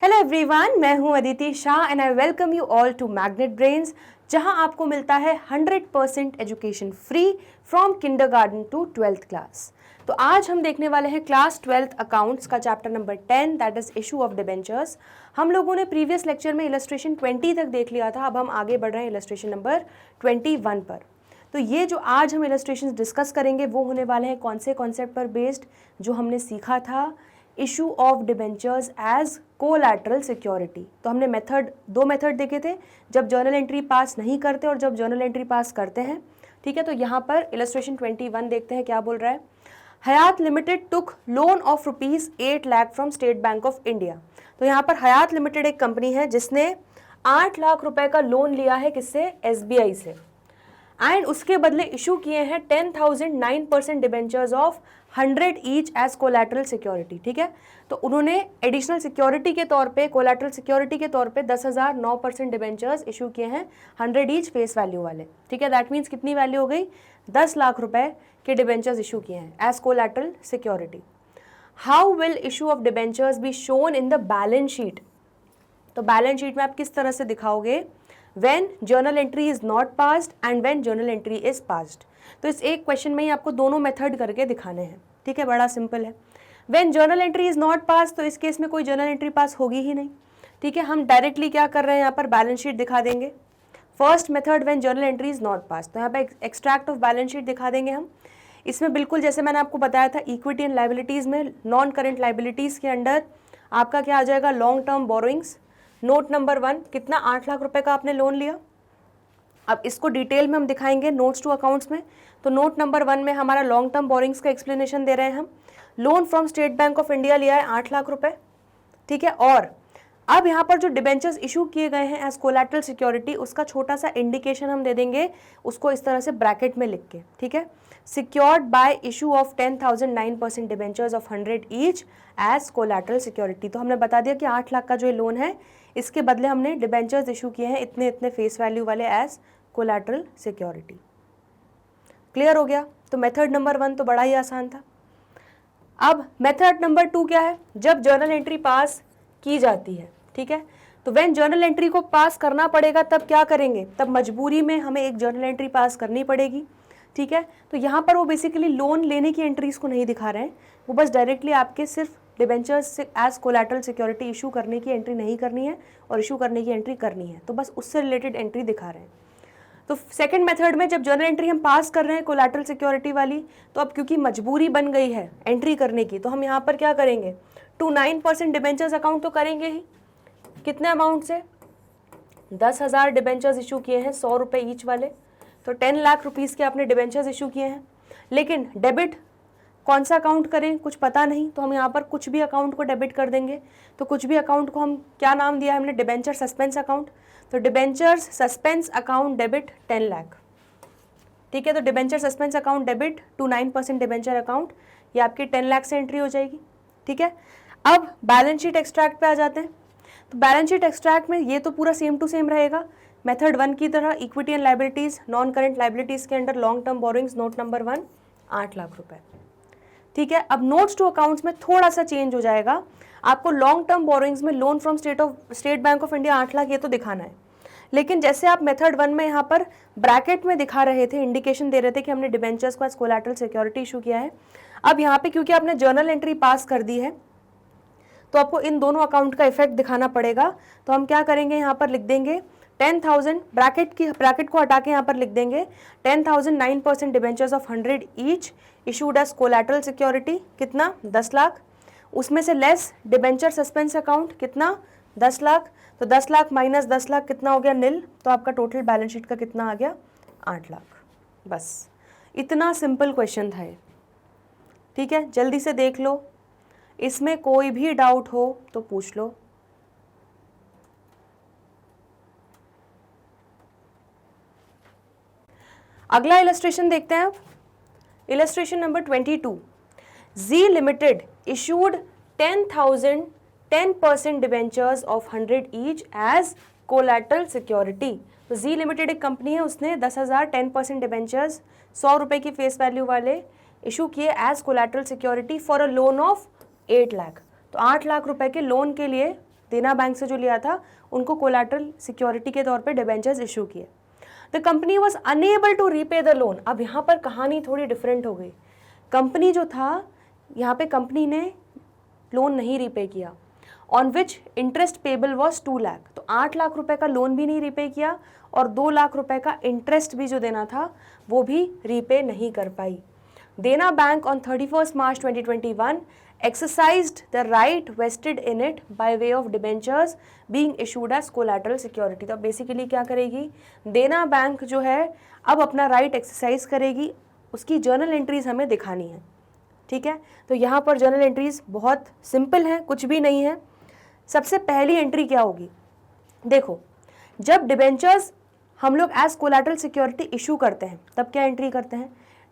Hello everyone, मैं हूं Aditi Shah and I welcome you all to Magnet Brains, जहां आपको मिलता है 100% education free from kindergarten to 12th class. तो आज हम देखने वाले हैं क्लास 12th अकाउंट्स का chapter number 10, that is issue of debentures. हम लोगों ने प्रीवियस लेक्चर में इलस्ट्रेशन 20 तक देख लिया था। अब हम आगे बढ़ रहे हैं इलस्ट्रेशन नंबर 21 पर। तो ये जो आज हम इलस्ट्रेशन डिस्कस करेंगे वो होने वाले हैं कौन से कॉन्सेप्ट पर बेस्ड, जो हमने सीखा था issue of debentures as collateral security. तो हमने दो मेथड देखे थे, जब जर्नल एंट्री पास नहीं करते और जब जर्नल एंट्री पास करते हैं। ठीक है, तो यहाँ पर इलस्ट्रेशन 21 देखते हैं क्या बोल रहा है। Hyatt limited took loan of rupees 8 lakh from State Bank of India. तो यहाँ पर हयात लिमिटेड एक कंपनी है जिसने 8 लाख रुपए का लोन लिया है, किससे? SBI से, एंड उसके बदले इशू किए हैं 10,009% debentures of 100 each as collateral security. ठीक है, तो उन्होंने एडिशनल सिक्योरिटी के तौर पे, कोलैटरल सिक्योरिटी के तौर पे 10,009% डिबेंचर्स इशू किए हैं 100 ईच फेस वैल्यू वाले। ठीक है, दैट मीन्स कितनी वैल्यू हो गई? 10 लाख रुपए के डिबेंचर्स इशू किए हैं as collateral security. How will issue of debentures be shown in the balance sheet? तो बैलेंस शीट में आप किस तरह से दिखाओगे? When journal entry is not passed and when journal entry is passed। तो इस एक क्वेश्चन में ही आपको दोनों मेथड करके दिखाने हैं। ठीक है, बड़ा सिंपल है। When journal entry is not passed, तो इस केस में कोई जर्नल एंट्री पास होगी ही नहीं। ठीक है, हम डायरेक्टली क्या कर रहे हैं, यहाँ पर बैलेंस शीट दिखा देंगे। First method when journal entry is not pass, तो यहाँ पे एक्सट्रैक्ट ऑफ बैलेंस शीट दिखा देंगे हम। इसमें बिल्कुल जैसे मैंने आपको बताया था, इक्विटी एंड लाइबिलिटीज़ में नॉन करेंट लाइबिलिटीज़ के अंडर आपका क्या आ जाएगा? Long term borrowings. Note number 1, कितना? 8 लाख रुपए का आपने लोन लिया। अब इसको डिटेल में हम दिखाएंगे नोट्स टू अकाउंट्स में। तो नोट नंबर 1 में हमारा लॉन्ग टर्म बोरिंग्स का एक्सप्लेनेशन दे रहे हैं हम। Loan from State Bank of India लिया है 8 लाख रुपए। ठीक है, और अब यहाँ पर जो डिबेंचर्स इशू किए गए हैं एज कोलैटरल सिक्योरिटी, उसका छोटा सा इंडिकेशन हम दे देंगे, उसको इस तरह से ब्रैकेट में लिख के। ठीक है, secured by issue of 10,009% debentures of 100 each as collateral security. तो हमने बता दिया कि 8 लाख का जो लोन है, इसके बदले हमने डिबेंचर्स इशू किए हैं इतने इतने फेस वैल्यू वाले एज कोलैटरल सिक्योरिटी। क्लियर हो गया? तो मेथड नंबर 1 तो बड़ा ही आसान था। अब मेथड नंबर 2 क्या है? जब जर्नल एंट्री पास की जाती है, ठीक है, तो व्हेन जर्नल एंट्री को पास करना पड़ेगा तब क्या करेंगे? तब मजबूरी में हमें एक जर्नल एंट्री पास करनी पड़ेगी। ठीक है, तो यहाँ पर वो बेसिकली लोन लेने की एंट्रीज को नहीं दिखा रहे हैं, वो बस डायरेक्टली आपके सिर्फ debentures as collateral security issue करने की एंट्री नहीं करनी है और इशू करने की एंट्री करनी है, तो बस उससे रिलेटेड एंट्री दिखा रहे हैं। तो सेकंड मेथड में जब जर्नल एंट्री हम पास कर रहे हैं कोलैटरल सिक्योरिटी वाली, तो अब क्योंकि मजबूरी बन गई है एंट्री करने की, तो हम यहाँ पर क्या करेंगे? 9% डिबेंचर्स अकाउंट तो करेंगे ही। कितने अमाउंट से? 10,000 डिबेंचर्स इशू किए हैं 100 रुपये ईच वाले, तो 10 लाख रुपीज़ के आपने डिबेंचर्स इशू किए हैं। लेकिन डेबिट कौन सा अकाउंट करें कुछ पता नहीं, तो हम यहाँ पर कुछ भी अकाउंट को डेबिट कर देंगे। तो कुछ भी अकाउंट को हम क्या नाम दिया है हमने? Debenture suspense account. तो debentures suspense account debit 10 lakh. ठीक है, तो debenture suspense account debit to 9% debenture account, ये आपकी 10 लाख से एंट्री हो जाएगी। ठीक है, अब बैलेंस शीट एक्सट्रैक्ट पे आ जाते हैं। तो बैलेंस शीट एक्सट्रैक्ट में ये तो पूरा सेम टू सेम रहेगा मेथड 1 की तरह। Equity and liabilities, non current liabilities के under long term borrowings, note number 1 8 lakh रुपए। ठीक है, अब नोट्स टू अकाउंट्स में थोड़ा सा चेंज हो जाएगा। आपको लॉन्ग टर्म बोरिंग्स में loan from State Bank of India 8 lakh ये तो दिखाना है, लेकिन जैसे आप मेथड 1 में यहाँ पर ब्रैकेट में दिखा रहे थे, इंडिकेशन दे रहे थे कि हमने डिबेंचर्स को एज कोलैटरल सिक्योरिटी इशू किया है, अब यहाँ पे क्योंकि आपने जर्नल एंट्री पास कर दी है तो आपको इन दोनों अकाउंट का इफेक्ट दिखाना पड़ेगा। तो हम क्या करेंगे? यहाँ पर लिख देंगे 10,000, ब्रैकेट को हटा के यहाँ पर लिख देंगे 10,009% debentures of 100 each issued as collateral security. कितना? 10 लाख। उसमें से लेस डिबेंचर सस्पेंस अकाउंट, कितना? 10 लाख। तो 10 लाख माइनस 10 लाख कितना हो गया? नील। तो आपका टोटल बैलेंस शीट का कितना आ गया? 8 लाख। बस इतना सिंपल क्वेश्चन था ये। ठीक है, जल्दी से देख लो, इसमें कोई भी डाउट हो तो पूछ लो। अगला इलस्ट्रेशन देखते हैं। Illustration number 22। G limited issued 10% debentures of 100 each as collateral security. तो जी लिमिटेड एक कंपनी है, उसने 10,000 10% डिबेंचर्स 100 रुपए की फेस वैल्यू वाले इशू किए as collateral security for a loan of 8 lakh. तो 8 लाख रुपए के लोन के लिए देना बैंक से जो लिया था उनको कोलैटरल सिक्योरिटी के तौर पे डिबेंचर्स इशू किए। The company was unable to repay the loan. अब यहाँ पर कहानी थोड़ी डिफरेंट हो गई। कंपनी जो था, यहाँ पे कंपनी ने लोन नहीं रीपे किया, on which interest payable was 2 lakh. तो 8 लाख रुपए का लोन भी नहीं रीपे किया और 2 लाख रुपए का इंटरेस्ट भी जो देना था वो भी रीपे नहीं कर पाई। देना bank on 31 March 2021 exercised the right vested in it by way of debentures being issued as collateral security। तो बेसिकली क्या करेगी, देना बैंक जो है अब अपना राइट एक्सरसाइज करेगी, उसकी जर्नल एंट्रीज हमें दिखानी है। ठीक है, तो यहाँ पर जर्नल एंट्रीज बहुत सिंपल है, कुछ भी नहीं है। सबसे पहली एंट्री क्या होगी, देखो जब डिबेंचर्स हम लोग एज कोलैटरल सिक्योरिटी इशू करते हैं तब क्या एंट्री करते हैं,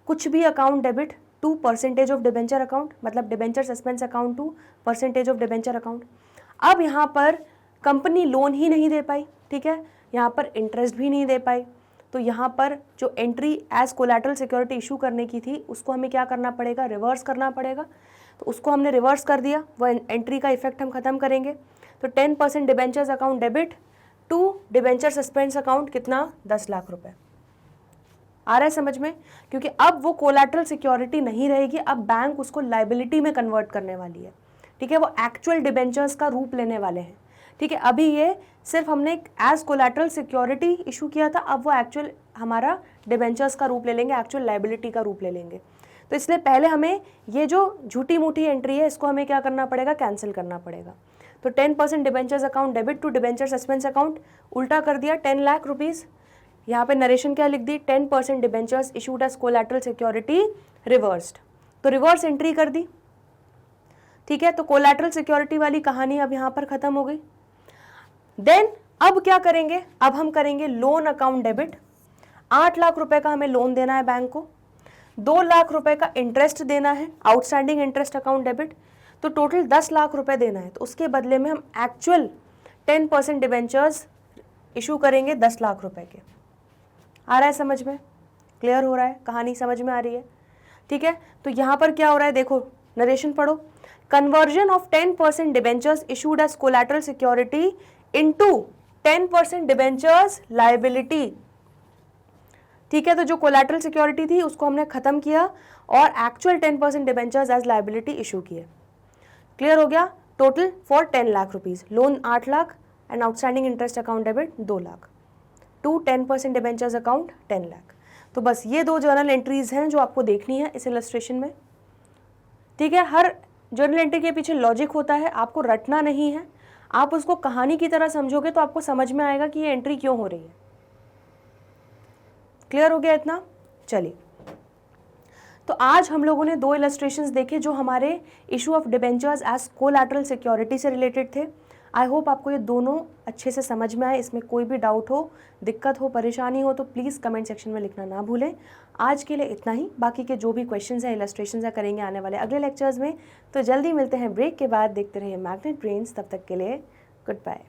कुछ भी account debit to percentage of debenture account, मतलब debenture suspense account to percentage of debenture account. अब यहाँ पर कंपनी लोन ही नहीं दे पाई, ठीक है, यहाँ पर इंटरेस्ट भी नहीं दे पाई, तो यहाँ पर जो entry as collateral security issue करने की थी उसको हमें क्या करना पड़ेगा, रिवर्स करना पड़ेगा। तो उसको हमने रिवर्स कर दिया, वो एंट्री का इफेक्ट हम खत्म करेंगे। तो 10% debentures account debit to debenture suspense account कितना, 10 लाख रुपए। आ रहा है समझ में, क्योंकि अब वो कोलैटरल सिक्योरिटी नहीं रहेगी, अब बैंक उसको लाइबिलिटी में कन्वर्ट करने वाली है। ठीक है, वो एक्चुअल डिबेंचर्स का रूप लेने वाले हैं। ठीक है, अभी ये सिर्फ हमने एज कोलैटरल सिक्योरिटी इशू किया था, अब वो एक्चुअल हमारा डिबेंचर्स का रूप ले लेंगे, एक्चुअल लाइबिलिटी का रूप ले लेंगे। तो इसलिए पहले हमें ये जो झूठी मूठी एंट्री है इसको हमें क्या करना पड़ेगा, कैंसिल करना पड़ेगा। तो 10% debentures account debit to debenture suspense account, उल्टा कर दिया, 10 लाख रुपीज़। यहाँ पे नरेशन क्या लिख दी, 10% debentures issued as collateral security reversed, तो रिवर्स एंट्री कर दी। ठीक है, तो कोलैटरल सिक्योरिटी वाली कहानी अब यहाँ पर खत्म हो गई। देन अब क्या करेंगे, अब हम करेंगे लोन अकाउंट डेबिट। 8 लाख रुपए का हमें लोन देना है बैंक को, 2 लाख रुपए का इंटरेस्ट देना है, आउटस्टैंडिंग इंटरेस्ट अकाउंट डेबिट, तो टोटल 10 लाख रुपए देना है। तो उसके बदले में हम एक्चुअल 10% डिबेंचर्स इशू करेंगे 10 लाख रुपए के। आ रहा है समझ में, क्लियर हो रहा है, कहानी समझ में आ रही है। ठीक है, तो यहाँ पर क्या हो रहा है, देखो नरेशन पढ़ो। Conversion of 10% debentures issued as collateral security into 10% debentures liability. ठीक है, तो जो कोलैटरल सिक्योरिटी थी उसको हमने खत्म किया और actual 10% debentures as liability issue किए। क्लियर हो गया, total for 10 lakh rupees, loan 8 lakh and outstanding interest account debit 2 lakh to 10% debentures account 10 lakh. तो बस ये 2 जर्नल एंट्रीज हैं जो आपको देखनी है इस इलस्ट्रेशन में। ठीक है, हर जर्नल एंट्री के पीछे लॉजिक होता है, आपको रटना नहीं है, आप उसको कहानी की तरह समझोगे तो आपको समझ में आएगा कि ये एंट्री क्यों हो रही है। क्लियर हो गया इतना, चलिए। तो आज हम लोगों ने 2 इलस्ट्रेशंस देखे जो हमारे issue of debentures as collateral security से रिलेटेड थे। आई होप आपको ये दोनों अच्छे से समझ में आए, इसमें कोई भी डाउट हो, दिक्कत हो, परेशानी हो तो प्लीज़ कमेंट सेक्शन में लिखना ना भूलें। आज के लिए इतना ही, बाकी के जो भी क्वेश्चंस हैं, इलस्ट्रेशंस हैं, करेंगे आने वाले अगले लेक्चर्स में। तो जल्दी मिलते हैं ब्रेक के बाद, देखते रहिए मैग्नेट ब्रेन्स, तब तक के लिए गुड बाय।